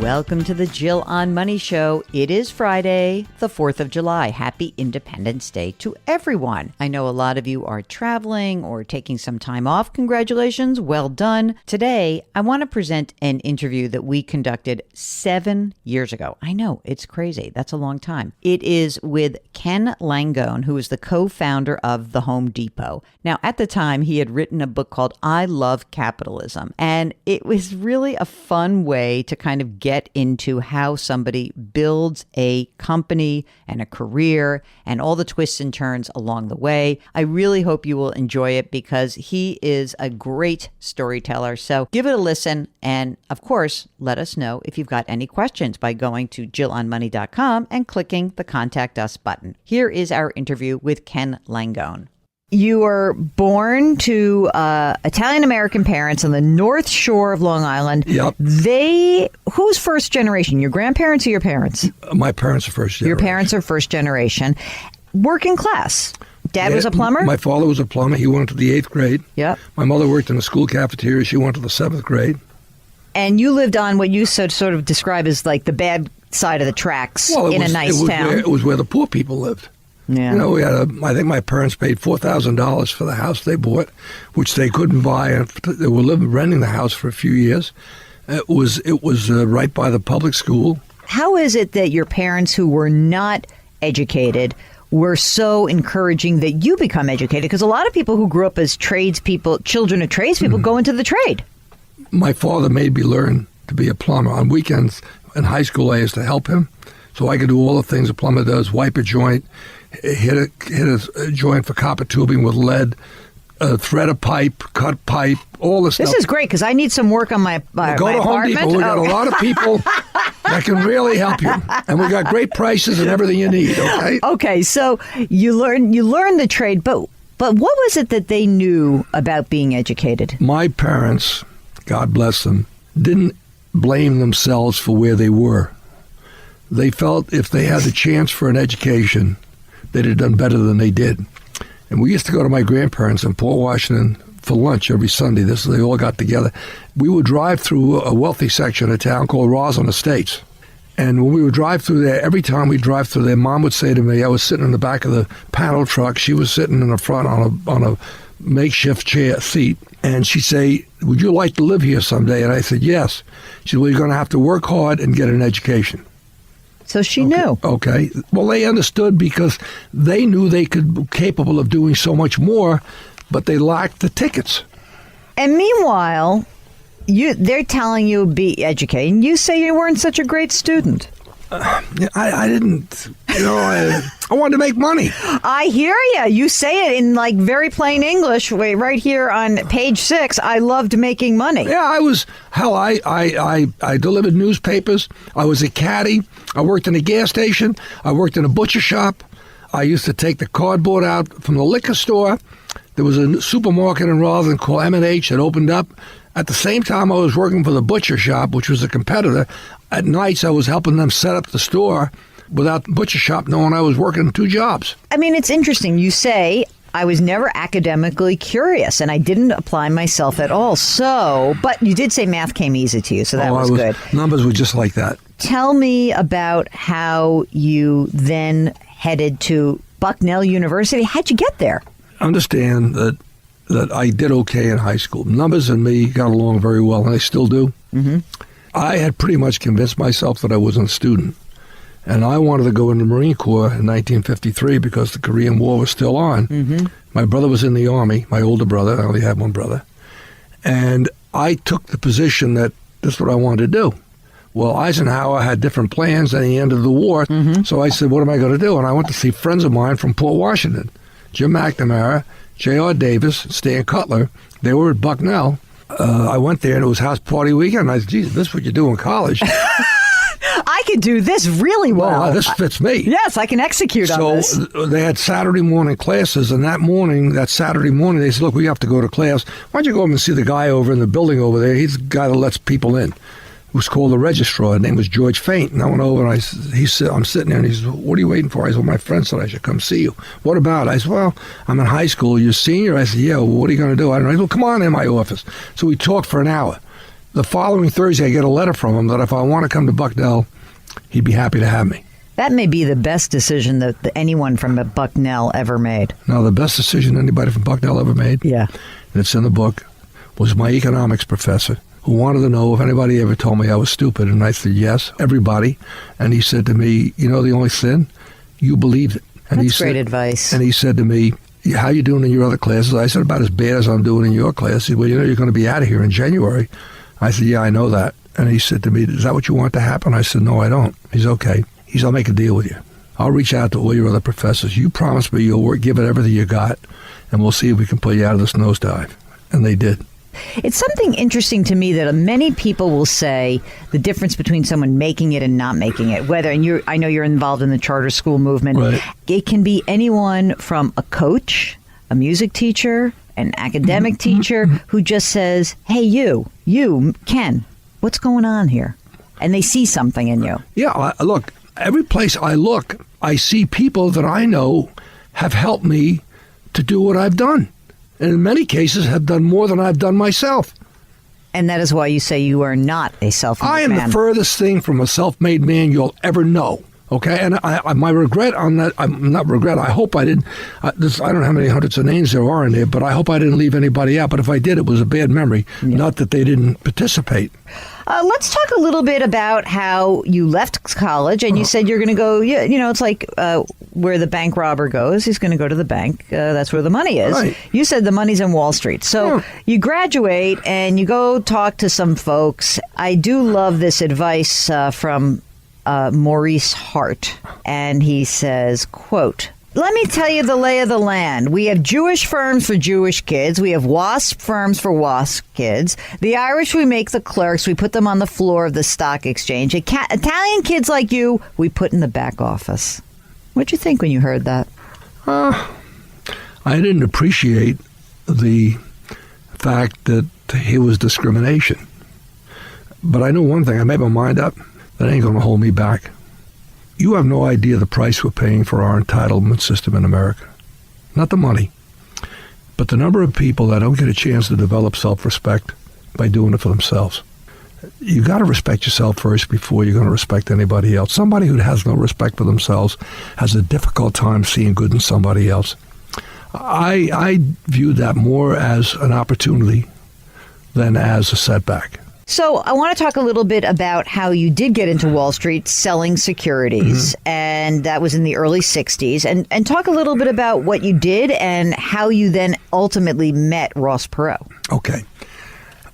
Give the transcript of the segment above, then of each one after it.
Welcome to the Jill on Money Show. It is Friday, the 4th of July. Happy Independence Day to everyone. I know a lot of you are traveling or taking some time off. Congratulations. Well done. Today, I want to present an interview that we conducted 7 years ago. I know, it's crazy. That's a long time. It is with Ken Langone, who is the co-founder of the Home Depot. Now, at the time, he had written a book called Love Capitalism, and it was really a fun way to kind of get into how somebody builds a company and a career and all the twists and turns along the way. I really hope you will enjoy it because he is a great storyteller. So give it a listen. And of course, let us know if you've got any questions by going to jillonmoney.com and clicking the Contact Us button. Here is our interview with Ken Langone. You were born to Italian-American parents on the North Shore of Long Island. Yep. Who's first generation? Your grandparents or your parents? My parents are first generation. Your parents are first generation. Working class. Dad was a plumber? My father was a plumber. He went to the 8th grade. Yep. My mother worked in the school cafeteria. She went to the 7th grade. And you lived on what you sort of describe as like the bad side of the tracks in a nice town. It was where the poor people lived. Yeah. You know, I think my parents paid $4,000 for the house they bought, which they couldn't buy. And they were renting the house for a few years. It was right by the public school. How is it that your parents, who were not educated, were so encouraging that you become educated? Because a lot of people who grew up as tradespeople, children of tradespeople, go into the trade. My father made me learn to be a plumber. On weekends in high school, I used to help him. So I could do all the things a plumber does: wipe a joint, hit a joint for copper tubing with lead, thread a pipe, cut pipe, all this stuff. This is great because I need some work on my Go to apartment. Home Depot. We got a lot of people that can really help you, and we got great prices and everything you need. Okay. Okay, so you learn the trade, but what was it that they knew about being educated? My parents, God bless them, didn't blame themselves for where they were. They felt if they had the chance for an education, they'd have done better than they did. And we used to go to my grandparents in Port Washington for lunch every Sunday. They all got together. We would drive through a wealthy section of town called Roslyn Estates. And when we would drive through there, every time we drive through there, Mom would say to me, I was sitting in the back of the panel truck. She was sitting in the front on a makeshift seat. And she'd say, would you like to live here someday? And I said, yes. She said, well, you're going to have to work hard and get an education. So she knew. Okay. Well, they understood because they knew they could be capable of doing so much more, but they lacked the tickets. And meanwhile, they're telling you be educated, and you say you weren't such a great student. I didn't, I wanted to make money. I hear you. You say it in like very plain English, right here on page 6. I loved making money. Yeah, I delivered newspapers. I was a caddy. I worked in a gas station. I worked in a butcher shop. I used to take the cardboard out from the liquor store. There was a supermarket in Roslyn called M&H that opened up. At the same time I was working for the butcher shop, which was a competitor. At nights, I was helping them set up the store without the butcher shop knowing I was working 2 jobs. I mean, it's interesting. You say, I was never academically curious, and I didn't apply myself at all. So, but you did say math came easy to you, so that was good. Numbers were just like that. Tell me about how you then headed to Bucknell University. How'd you get there? Understand that I did okay in high school. Numbers and me got along very well, and I still do. Mm-hmm. I had pretty much convinced myself that I wasn't a student. And I wanted to go in the Marine Corps in 1953 because the Korean War was still on. Mm-hmm. My brother was in the Army, my older brother. I only had one brother. And I took the position that this is what I wanted to do. Well, Eisenhower had different plans at the end of the war. Mm-hmm. So I said, what am I going to do? And I went to see friends of mine from Port Washington, Jim McNamara, J.R. Davis, Stan Cutler. They were at Bucknell. I went there, and it was house party weekend. And I said, geez, this is what you do in college. I could do this really well. This fits me. Yes, I can execute on this. So they had Saturday morning classes, and that Saturday morning, they said, look, we have to go to class. Why don't you go over and see the guy over in the building over there? He's the guy that lets people in. It was called the Registar. His name was George Faint. And I went over, and I'm sitting there, and he said, what are you waiting for? I said, well, my friend said I should come see you. What about it? I said, well, I'm in high school. You're a senior? I said, yeah, well, what are you going to do? I don't know. He said, well, come on in my office. So we talked for an hour. The following Thursday, I get a letter from him that if I want to come to Bucknell, he'd be happy to have me. That may be the best decision that anyone from Bucknell ever made. Now, the best decision anybody from Bucknell ever made, yeah, and it's in the book, was my economics professor, who wanted to know if anybody ever told me I was stupid. And I said, yes, everybody. And he said to me, you know the only sin? You believed it. And that's great advice. And he said to me, how you doing in your other classes? I said, about as bad as I'm doing in your class. He said, well, you know, you're going to be out of here in January. I said, yeah, I know that. And he said to me, is that what you want to happen? I said, no, I don't. He's okay. He said, I'll make a deal with you. I'll reach out to all your other professors. You promise me you'll work, give it everything you got, and we'll see if we can pull you out of this nosedive. And they did. It's something interesting to me that many people will say the difference between someone making it and not making it. I know you're involved in the charter school movement. Right. It can be anyone from a coach, a music teacher, an academic teacher who just says, hey, you, Ken, what's going on here? And they see something in you. Yeah, look, every place I look, I see people that I know have helped me to do what I've done. And in many cases have done more than I've done myself. And that is why you say you are not a self-made man. I am the furthest thing from a self-made man you'll ever know. Okay, and my regret on that, not regret, I hope I didn't, I don't know how many hundreds of names there are in there, but I hope I didn't leave anybody out. But if I did, it was a bad memory, not that they didn't participate. Let's talk a little bit about how you left college and you said you're going to go, it's like where the bank robber goes. He's going to go to the bank. That's where the money is. Right. You said the money's in Wall Street. So you graduate and you go talk to some folks. I do love this advice from Maurice Hart. And he says, quote, let me tell you the lay of the land. We have Jewish firms for Jewish kids. We have WASP firms for WASP kids. The Irish, we make the clerks. We put them on the floor of the stock exchange. Italian kids like you, we put in the back office. What'd you think when you heard that? I didn't appreciate the fact that it was discrimination. But I knew one thing. I made my mind up. That ain't going to hold me back. You have no idea the price we're paying for our entitlement system in America. Not the money, but the number of people that don't get a chance to develop self-respect by doing it for themselves. You got to respect yourself first before you're going to respect anybody else. Somebody who has no respect for themselves has a difficult time seeing good in somebody else. I view that more as an opportunity than as a setback. So I want to talk a little bit about how you did get into Wall Street selling securities, and that was in the early 60s, and talk a little bit about what you did and how you then ultimately met Ross Perot. Okay.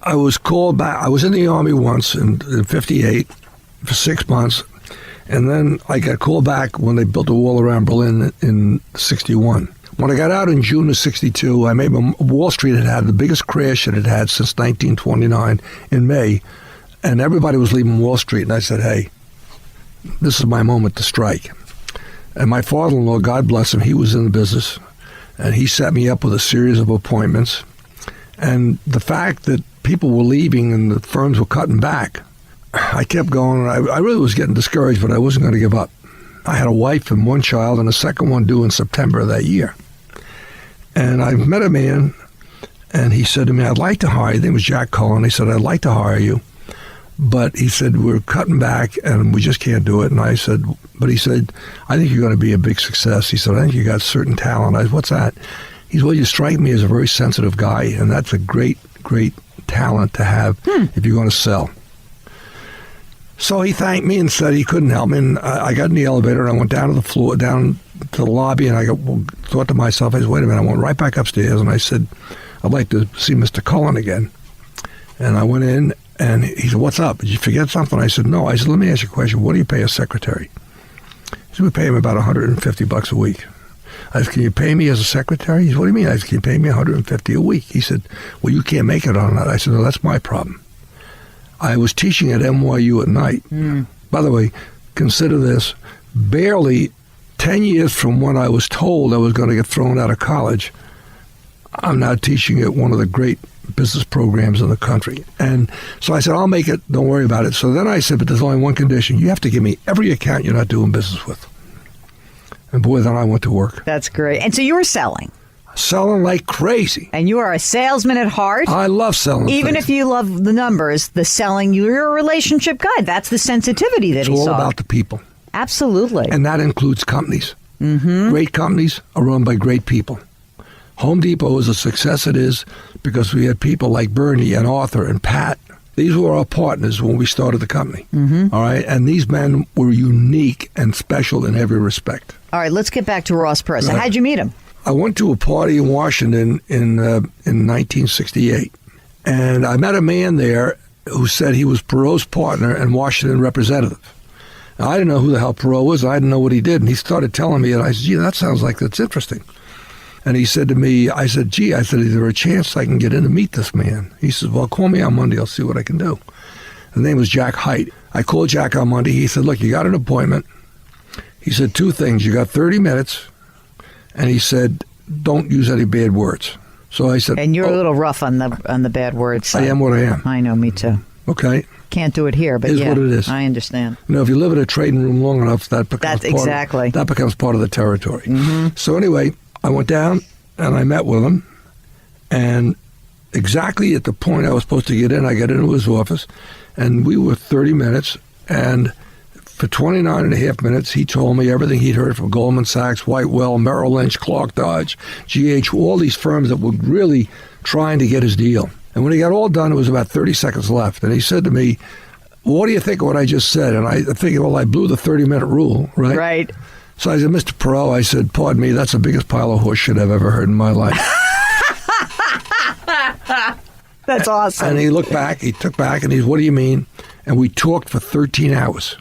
I was called back. I was in the Army once in 58 for 6 months, and then I got called back when they built a wall around Berlin in 61. When I got out in June of 62, Wall Street had the biggest crash it had had since 1929 in May, and everybody was leaving Wall Street. And I said, hey, this is my moment to strike. And my father-in-law, God bless him, he was in the business, and he set me up with a series of appointments. And the fact that people were leaving and the firms were cutting back, I kept going. And I really was getting discouraged, but I wasn't going to give up. I had a wife and one child, and a second one due in September of that year. And I met a man, and he said to me, I'd like to hire you. His name was Jack Cullen. He said, I'd like to hire you. But he said, we're cutting back, and we just can't do it. And I said, but he said, I think you're going to be a big success. He said, I think you got certain talent. I said, what's that? He said, well, you strike me as a very sensitive guy, and that's a great, great talent to have if you're going to sell. So he thanked me and said he couldn't help me. And I got in the elevator, and I went down to the floor, down to the lobby, and I thought to myself, I said, wait a minute. I went right back upstairs, and I said, I'd like to see Mr. Cullen again. And I went in, and he said, what's up? Did you forget something? I said, no. I said, let me ask you a question. What do you pay a secretary? He said, we pay him about $150 a week. I said, can you pay me as a secretary? He said, what do you mean? I said, can you pay me $150 a week? He said, well, you can't make it on that. I said, no, that's my problem. I was teaching at NYU at night. By the way, consider this, barely 10 years from when I was told I was going to get thrown out of college, I'm now teaching at one of the great business programs in the country. And so I said, I'll make it, don't worry about it. So then I said, but there's only one condition. You have to give me every account you're not doing business with. And boy, then I went to work. That's great. And so you were selling. selling like crazy. And you are a salesman at heart. I love selling. Even things. if you love the numbers, the selling, you're a relationship guy. That's the sensitivity that it's he all saw. about the people. Absolutely. And that includes companies. Mm-hmm. Great companies are run by great people. Home Depot is a success it is because we had people like Bernie and Arthur and Pat. These were our partners when we started the company. Mm-hmm. All right. And these men were unique and special in every respect. All right. Let's get back to Ross Perot. So how'd you meet him? I went to a party in Washington in 1968. And I met a man there who said he was Perot's partner and Washington representative. Now, I didn't know who the hell Perot was. I didn't know what he did. And he started telling me, and I said, gee, that sounds like that's interesting. And he said to me, I said, is there a chance I can get in to meet this man? He said, well, call me on Monday. I'll see what I can do. His name was Jack Haidt. I called Jack on Monday. He said, look, you got an appointment. He said two things. You got 30 minutes. And he said, don't use any bad words. So I said, and you're a little rough on the bad words side. I am what I am. I know, me too. Okay. Can't do it here, but Is what it is. I understand. You know, if you live in a trading room long enough, that becomes part of the territory. Mm-hmm. So anyway, I went down and I met with him, and exactly at the point I was supposed to get in, I got into his office, and we were 30 minutes, and for 29 and a half minutes, he told me everything he'd heard from Goldman Sachs, Whitewell, Merrill Lynch, Clark Dodge, GH, all these firms that were really trying to get his deal. And when he got all done, it was about 30 seconds left. And he said to me, what do you think of what I just said? And I figured, well, I blew the 30-minute rule, right? Right. So I said, Mr. Perot, I said, pardon me, that's the biggest pile of horse shit I've ever heard in my life. That's awesome. And he looked back, he took back, and he said, what do you mean? And we talked for 13 hours.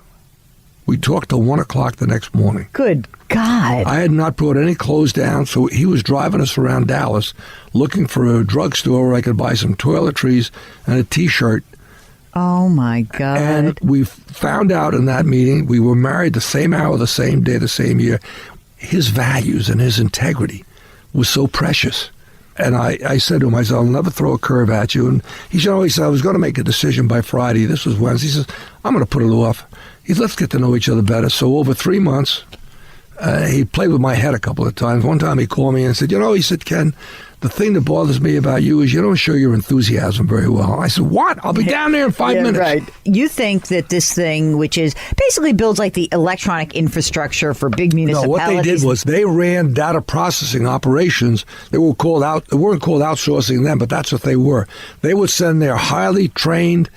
We talked till 1 o'clock the next morning. Good God. I had not brought any clothes down, so he was driving us around Dallas looking for a drugstore where I could buy some toiletries and a T-shirt. Oh, my God. And we found out in that meeting, we were married the same hour, the same day, the same year. His values and his integrity was so precious. And I said to him, I said, I'll never throw a curve at you. And he said, I was going to make a decision by Friday. This was Wednesday. He says, I'm going to put it off. He said, let's get to know each other better. So over 3 months, he played with my head a couple of times. One time he called me and said, he said, Ken, the thing that bothers me about you is you don't show your enthusiasm very well. I said, what? I'll be down there in 5 minutes. Right. You think that this thing, which is basically builds like the electronic infrastructure for big municipalities. No, what they did was they ran data processing operations. They weren't called outsourcing then, but that's what they were. They would send their highly trained,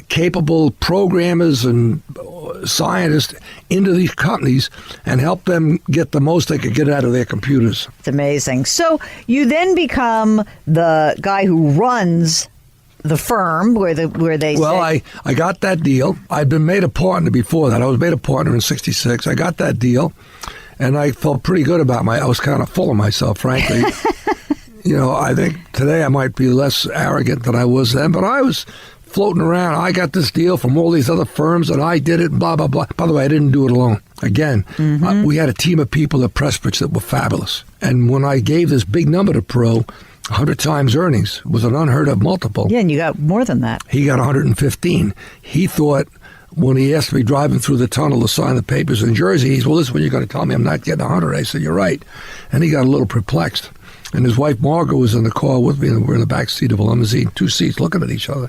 capable programmers and scientists into these companies and help them get the most they could get out of their computers. It's amazing. So you then become the guy who runs the firm where they I got that deal. I'd been made a partner before that. I was made a partner in 66. I got that deal, and I felt pretty good about I was kind of full of myself, frankly. I think today I might be less arrogant than I was then, but I was floating around. I got this deal from all these other firms, and I did it, blah, blah, blah. By the way, I didn't do it alone. Again, we had a team of people at Pressbridge that were fabulous. And when I gave this big number to Perot, 100 times earnings was an unheard of multiple. Yeah, and you got more than that. He got 115. He thought, when he asked me driving through the tunnel to sign the papers in Jersey, he said, well, this is when you're going to tell me I'm not getting 100. I said, you're right. And he got a little perplexed. And his wife, Margaret, was in the car with me, and we're in the back seat of a limousine, 2 seats, looking at each other.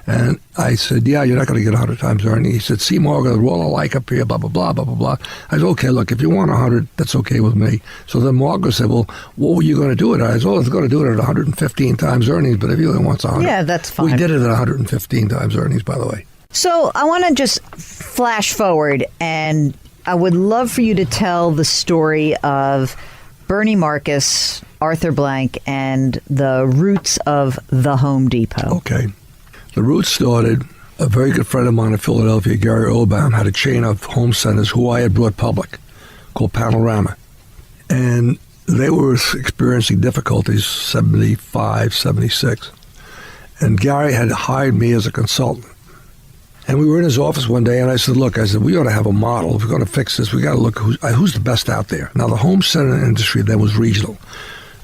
And I said, yeah, you're not going to get 100 times earning. He said, see, Margaret, we're all alike up here, blah, blah, blah, blah, blah, blah. I said, okay, look, if you want 100, that's okay with me. So then Margaret said, well, what were you going to do it at? I said, well, I was going to do it at 115 times earnings, but if he only wants 100. Yeah, that's fine. We did it at 115 times earnings, by the way. So I want to just flash forward, and I would love for you to tell the story of Bernie Marcus, Arthur Blank, and the roots of the Home Depot. Okay. The roots started, a very good friend of mine in Philadelphia, Gary Obaum, had a chain of home centers who I had brought public called Panorama. And they were experiencing difficulties, 75, 76. And Gary had hired me as a consultant. And we were in his office one day, and I said, look, we ought to have a model. If we're going to fix this, we got to look who's the best out there. Now, the home center industry then was regional.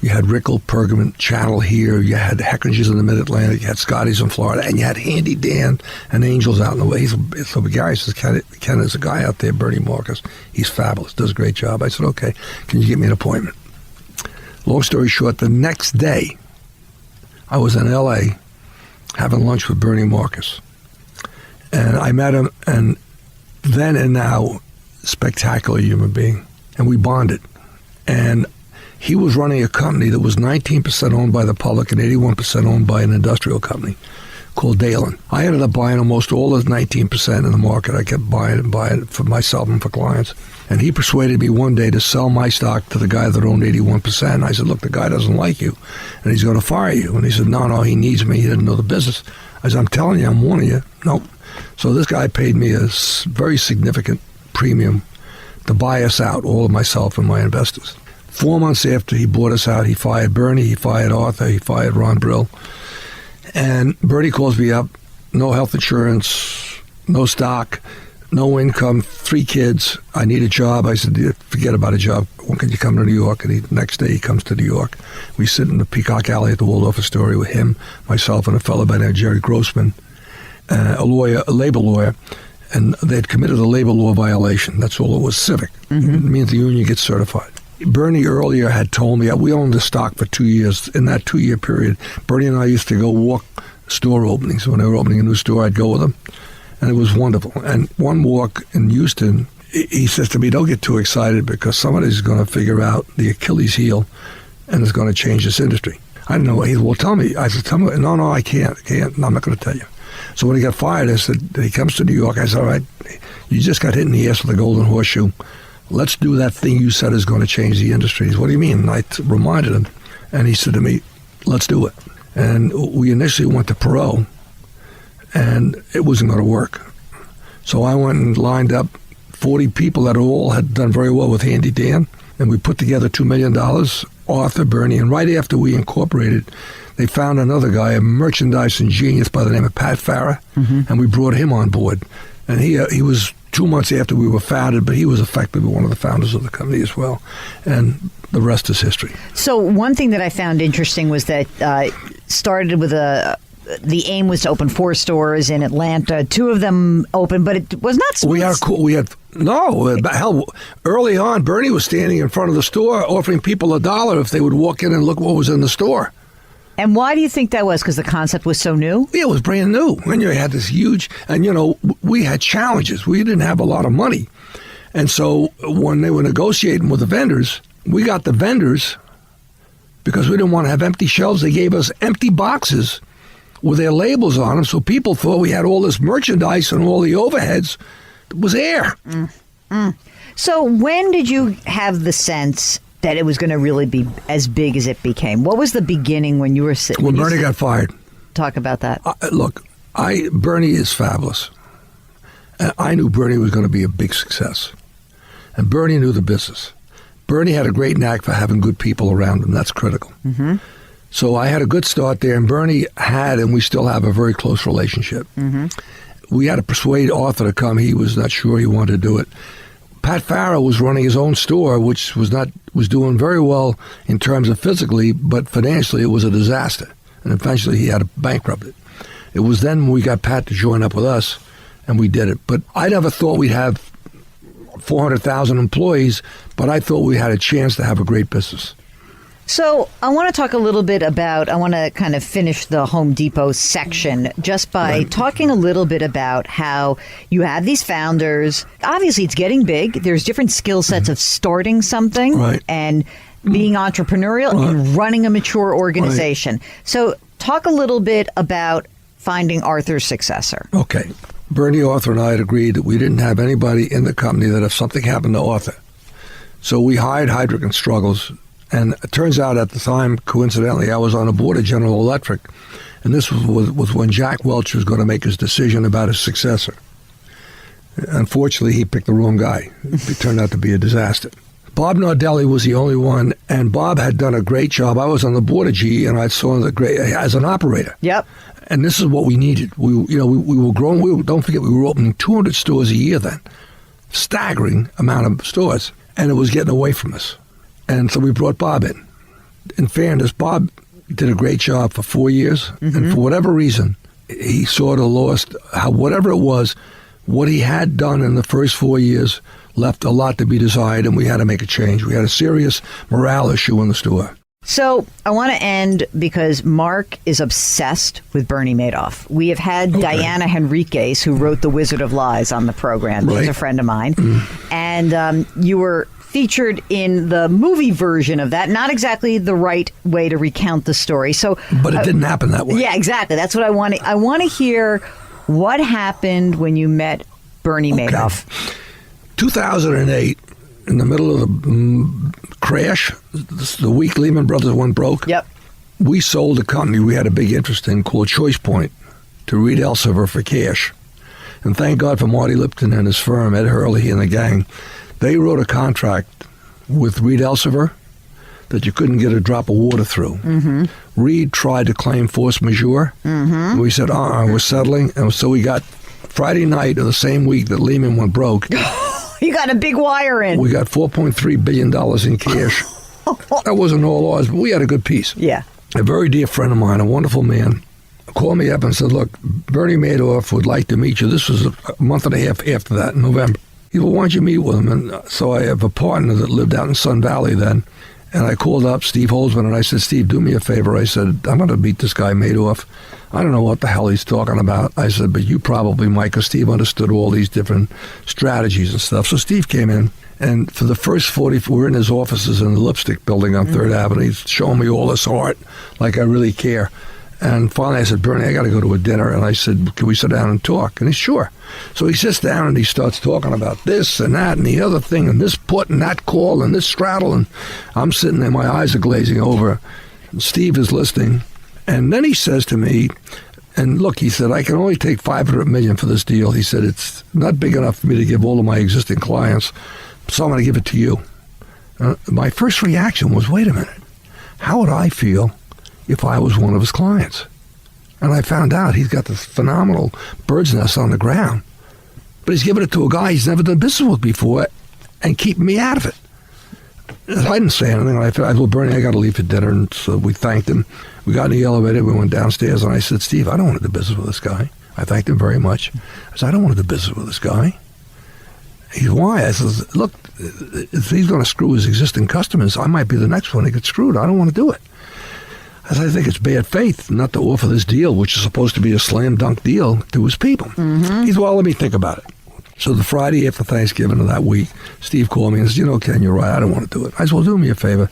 You had Rickle, Pergamon, Channel here. You had Heckinger's in the Mid-Atlantic. You had Scotty's in Florida. And you had Handy Dan and Angels out in the way. So Gary says, Ken, there's a guy out there, Bernie Marcus. He's fabulous, does a great job. I said, okay, can you get me an appointment? Long story short, the next day, I was in L.A. having lunch with Bernie Marcus. And I met him, and then and now, spectacular human being. And we bonded. And he was running a company that was 19% owned by the public and 81% owned by an industrial company called Dalen. I ended up buying almost all of the 19% in the market. I kept buying it for myself and for clients. And he persuaded me one day to sell my stock to the guy that owned 81%. And I said, look, the guy doesn't like you, and he's going to fire you. And he said, no, he needs me. He didn't know the business. I said, I'm telling you, I'm warning you. Nope. So this guy paid me a very significant premium to buy us out, all of myself and my investors. 4 months after he bought us out, he fired Bernie, he fired Arthur, he fired Ron Brill. And Bernie calls me up, no health insurance, no stock, no income, 3 kids. I need a job. I said, forget about a job. When can you come to New York? And the next day he comes to New York. We sit in the Peacock Alley at the Waldorf Astoria with him, myself, and a fellow by the name of Jerry Grossman, a lawyer, a labor lawyer. And they'd committed a labor law violation. That's all it was, civic. Mm-hmm. It means the union gets certified. Bernie earlier had told me, we owned the stock for 2 years. In that 2-year period, Bernie and I used to go walk store openings. When they were opening a new store, I'd go with them. And it was wonderful. And one walk in Houston, he says to me, don't get too excited because somebody's going to figure out the Achilles heel and it's going to change this industry. I didn't know. He said, well, tell me. I said, tell me. No, I can't. No, I'm not going to tell you. So when he got fired, I said, he comes to New York. I said, all right, you just got hit in the ass with a golden horseshoe. Let's do that thing you said is going to change the industry. He said, what do you mean? And I reminded him. And he said to me, let's do it. And we initially went to Perot, and it wasn't going to work. So I went and lined up 40 people that all had done very well with Handy Dan, and we put together $2 million, Arthur, Bernie, and right after we incorporated, they found another guy, a merchandising genius by the name of Pat Farah, and we brought him on board. And he was 2 months after we were founded, but he was effectively one of the founders of the company as well. And the rest is history. So one thing that I found interesting was that started with the aim was to open 4 stores in Atlanta. 2 of them opened, but it was not smooth. Hell, early on, Bernie was standing in front of the store offering people $1 if they would walk in and look what was in the store. And why do you think that was? Because the concept was so new? Yeah, it was brand new. And you had this huge, and we had challenges. We didn't have a lot of money. And so when they were negotiating with the vendors, we got the vendors, because we didn't want to have empty shelves, they gave us empty boxes with their labels on them. So people thought we had all this merchandise and all the overheads. It was air. So when did you have the sense that it was going to really be as big as it became? What was the beginning when you were sitting? When Bernie got fired. Talk about that. Look, Bernie is fabulous. And I knew Bernie was going to be a big success. And Bernie knew the business. Bernie had a great knack for having good people around him. That's critical. Mm-hmm. So I had a good start there, and Bernie had, and we still have, a very close relationship. Mm-hmm. We had to persuade Arthur to come. He was not sure he wanted to do it. Pat Farah was running his own store, which was doing very well in terms of physically, but financially it was a disaster. And eventually he had to bankrupt it. It was then when we got Pat to join up with us, and we did it. But I never thought we'd have 400,000 employees, but I thought we had a chance to have a great business. So I want to talk a little bit about, I want to kind of finish the Home Depot section just by talking a little bit about how you have these founders. Obviously, it's getting big. There's different skill sets of starting something and being entrepreneurial and running a mature organization. So talk a little bit about finding Arthur's successor. Okay. Bernie, Arthur, and I had agreed that we didn't have anybody in the company that if something happened to Arthur. So we hired Heidrick and Struggles. And it turns out at the time, coincidentally, I was on the board of General Electric, and this was when Jack Welch was going to make his decision about his successor. Unfortunately, he picked the wrong guy. It turned out to be a disaster. Bob Nardelli was the only one, and Bob had done a great job. I was on the board of GE, and I saw the great as an operator. Yep. And this is what we needed. We were growing. Don't forget, we were opening 200 stores a year then, staggering amount of stores, and it was getting away from us. And so we brought Bob in. In fairness, Bob did a great job for 4 years. And for whatever reason, he sort of lost, whatever it was, what he had done in the first 4 years left a lot to be desired, and we had to make a change. We had a serious morale issue in the store. So I want to end because Mark is obsessed with Bernie Madoff. We have had Diana Henriquez, who wrote The Wizard of Lies, on the program. She's a friend of mine. And you were featured in the movie version of that. Not exactly the right way to recount the story. But it didn't happen that way. Yeah, exactly. That's what I want to. I want to hear what happened when you met Bernie Madoff. 2008. In the middle of the crash, the week Lehman Brothers went broke. Yep. We sold a company we had a big interest in called Choice Point to Reed Elsevier for cash. And thank God for Marty Lipton and his firm, Ed Hurley and the gang. They wrote a contract with Reed Elsevier that you couldn't get a drop of water through. Reed tried to claim force majeure. We said, we're settling. And so we got Friday night of the same week that Lehman went broke. You got a big wire in. We got $4.3 billion in cash. That wasn't all ours, but we had a good piece. Yeah. A very dear friend of mine, a wonderful man, called me up and said, look, Bernie Madoff would like to meet you. This was a month and a half after that, in November. He said, well, why don't you meet with him? And so I have a partner that lived out in Sun Valley then. And I called up Steve Holzman and I said, Steve, do me a favor. I said, I'm going to meet this guy Madoff. I don't know what the hell he's talking about. I said, but you probably might, because Steve understood all these different strategies and stuff. So Steve came in, and for the first 40, we're in his offices in the Lipstick Building on 3rd Avenue. He's showing me all this art, like I really care. And finally I said, Bernie, I got to go to a dinner. And I said, can we sit down and talk? And he's sure. So he sits down and he starts talking about this and that and the other thing and this put and that call and this straddle. And I'm sitting there, my eyes are glazing over. Steve is listening. And then he says to me, and look, he said, I can only take $500 million for this deal. He said, it's not big enough for me to give all of my existing clients, so I'm going to give it to you. My first reaction was, wait a minute, how would I feel if I was one of his clients? And I found out he's got this phenomenal bird's nest on the ground, but he's giving it to a guy he's never done business with before and keeping me out of it. I didn't say anything. I said, well, Bernie, I got to leave for dinner. And so we thanked him. We got in the elevator. We went downstairs, and I said, Steve, I don't want to do business with this guy. I thanked him very much. I said, I don't want to do business with this guy. He said, why? I said, look, if he's going to screw his existing customers, I might be the next one to get screwed. I don't want to do it. I said, I think it's bad faith not to offer this deal, which is supposed to be a slam dunk deal, to his people. He said, well, let me think about it. So the Friday after Thanksgiving of that week, Steve called me and said, Ken, you're right. I don't want to do it. I said, well, do me a favor.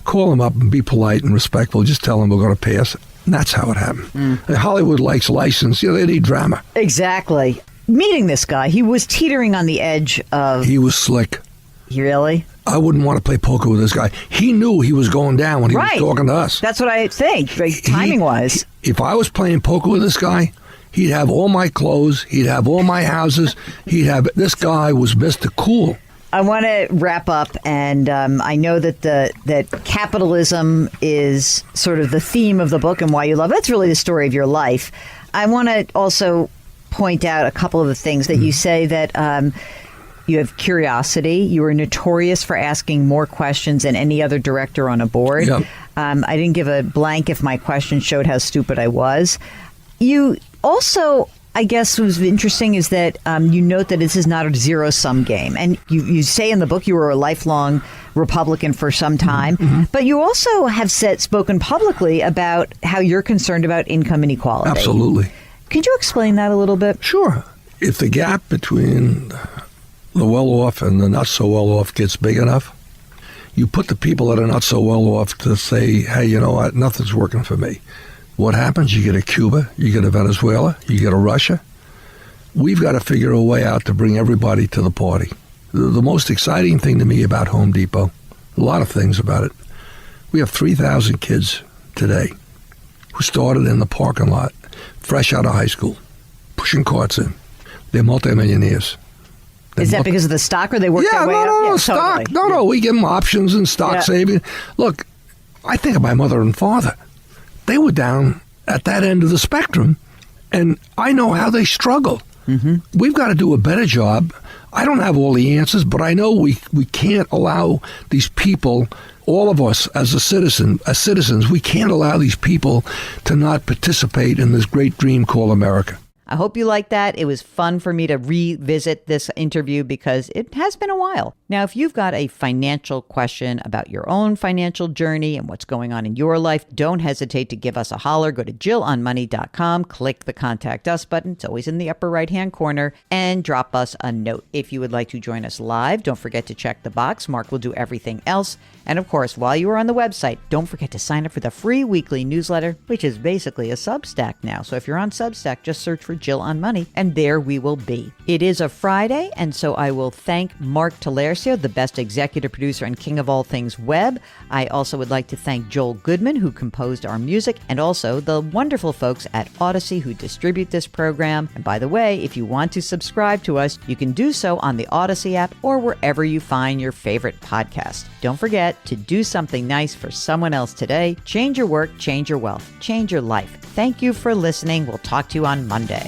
Call him up and be polite and respectful. Just tell him we're going to pass. And that's how it happened. Hollywood likes license. They need drama. Exactly. Meeting this guy, he was teetering on the edge of... He was slick. Really? I wouldn't want to play poker with this guy. He knew he was going down when he was talking to us. That's what I think, timing-wise. If I was playing poker with this guy, he'd have all my clothes. He'd have all my houses. This guy was Mr. Cool. I want to wrap up, and I know that that capitalism is sort of the theme of the book and why you love it. That's really the story of your life. I want to also point out a couple of the things that you say that you have curiosity. You are notorious for asking more questions than any other director on a board. Yep. I didn't give a blank if my question showed how stupid I was. You also, I guess, what was interesting is that you note that this is not a zero-sum game. And you say in the book you were a lifelong Republican for some time, but you also have spoken publicly about how you're concerned about income inequality. Absolutely. Could you explain that a little bit? Sure. If the gap between the well-off and the not-so-well-off gets big enough, you put the people that are not so well-off to say, hey, you know what, nothing's working for me. What happens? You get a Cuba, you get a Venezuela, you get a Russia. We've got to figure a way out to bring everybody to the party. The most exciting thing to me about Home Depot, a lot of things about it, we have 3,000 kids today who started in the parking lot, fresh out of high school, pushing carts in. They're multimillionaires. Is that because of the stock, or they work their way up? No, stock. Totally. No, we give them options and stock saving. Look, I think of my mother and father. They were down at that end of the spectrum, and I know how they struggled. We've got to do a better job. I don't have all the answers, but I know we can't allow these people, all of us as citizens, we can't allow these people to not participate in this great dream called America. I hope you like that. It was fun for me to revisit this interview because it has been a while. Now, if you've got a financial question about your own financial journey and what's going on in your life, don't hesitate to give us a holler. Go to JillOnMoney.com, click the Contact Us button. It's always in the upper right-hand corner, and drop us a note. If you would like to join us live, don't forget to check the box. Mark will do everything else. And of course, while you are on the website, don't forget to sign up for the free weekly newsletter, which is basically a Substack now. So if you're on Substack, just search for Jill on Money, and there we will be. It is a Friday, and so I will thank Mark Talercio, the best executive producer and king of all things web. I also would like to thank Joel Goodman, who composed our music, and also the wonderful folks at Odyssey who distribute this program. And by the way, if you want to subscribe to us, you can do so on the Odyssey app or wherever you find your favorite podcast. Don't forget to do something nice for someone else today. Change your work, change your wealth, change your life. Thank you for listening. We'll talk to you on Monday.